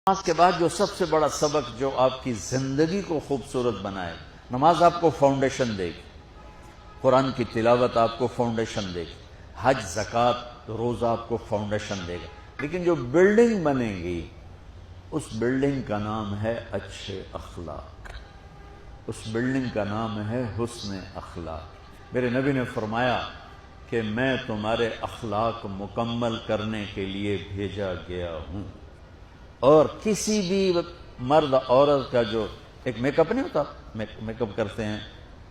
نماز کے بعد جو سب سے بڑا سبق جو آپ کی زندگی کو خوبصورت بنائے، نماز آپ کو فاؤنڈیشن دے گی، قرآن کی تلاوت آپ کو فاؤنڈیشن دے گی، حج زکوٰۃ روزہ آپ کو فاؤنڈیشن دے گا، لیکن جو بلڈنگ بنے گی اس بلڈنگ کا نام ہے اچھے اخلاق، اس بلڈنگ کا نام ہے حسن اخلاق۔ میرے نبی نے فرمایا کہ میں تمہارے اخلاق مکمل کرنے کے لیے بھیجا گیا ہوں، اور کسی بھی مرد عورت کا جو ایک میک اپ نہیں ہوتا، میک اپ کرتے ہیں،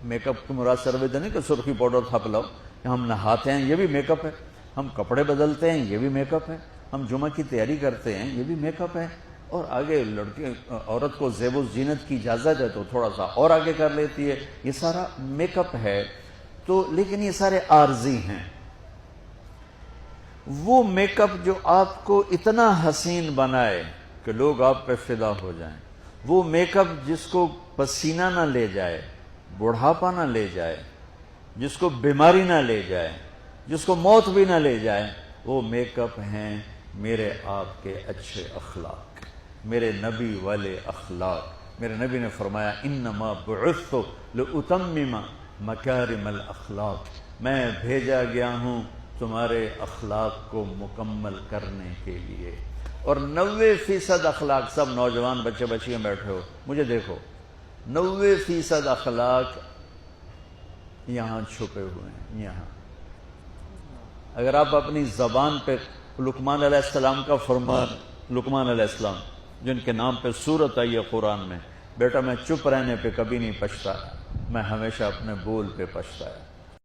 میک اپ کی مراد سروے نہیں کہ سرخی پاؤڈر تھپ لو، ہم نہاتے ہیں یہ بھی میک اپ ہے، ہم کپڑے بدلتے ہیں یہ بھی میک اپ ہے، ہم جمعہ کی تیاری کرتے ہیں یہ بھی میک اپ ہے، اور آگے لڑکی عورت کو زیب و زینت کی اجازت ہے تو تھوڑا سا اور آگے کر لیتی ہے، یہ سارا میک اپ ہے۔ تو لیکن یہ سارے عارضی ہیں۔ وہ میک اپ جو آپ کو اتنا حسین بنائے کہ لوگ آپ پہ فدا ہو جائیں، وہ میک اپ جس کو پسینہ نہ لے جائے، بڑھاپا نہ لے جائے، جس کو بیماری نہ لے جائے، جس کو موت بھی نہ لے جائے، وہ میک اپ ہیں میرے آپ کے اچھے اخلاق، میرے نبی والے اخلاق۔ میرے نبی نے فرمایا انما بعثت لاتمم مکارم الاخلاق، میں بھیجا گیا ہوں تمہارے اخلاق کو مکمل کرنے کے لیے۔ اور 90% اخلاق، سب نوجوان بچے بچیاں بیٹھے ہو مجھے دیکھو، 90% اخلاق یہاں چھپے ہوئے ہیں۔ یہاں اگر آپ اپنی زبان پہ لقمان علیہ السلام کا فرمان، لقمان علیہ السلام جن کے نام پہ سورت آئی ہے قرآن میں، بیٹا میں چپ رہنے پہ کبھی نہیں پچھتا، میں ہمیشہ اپنے بول پہ پچھتایا۔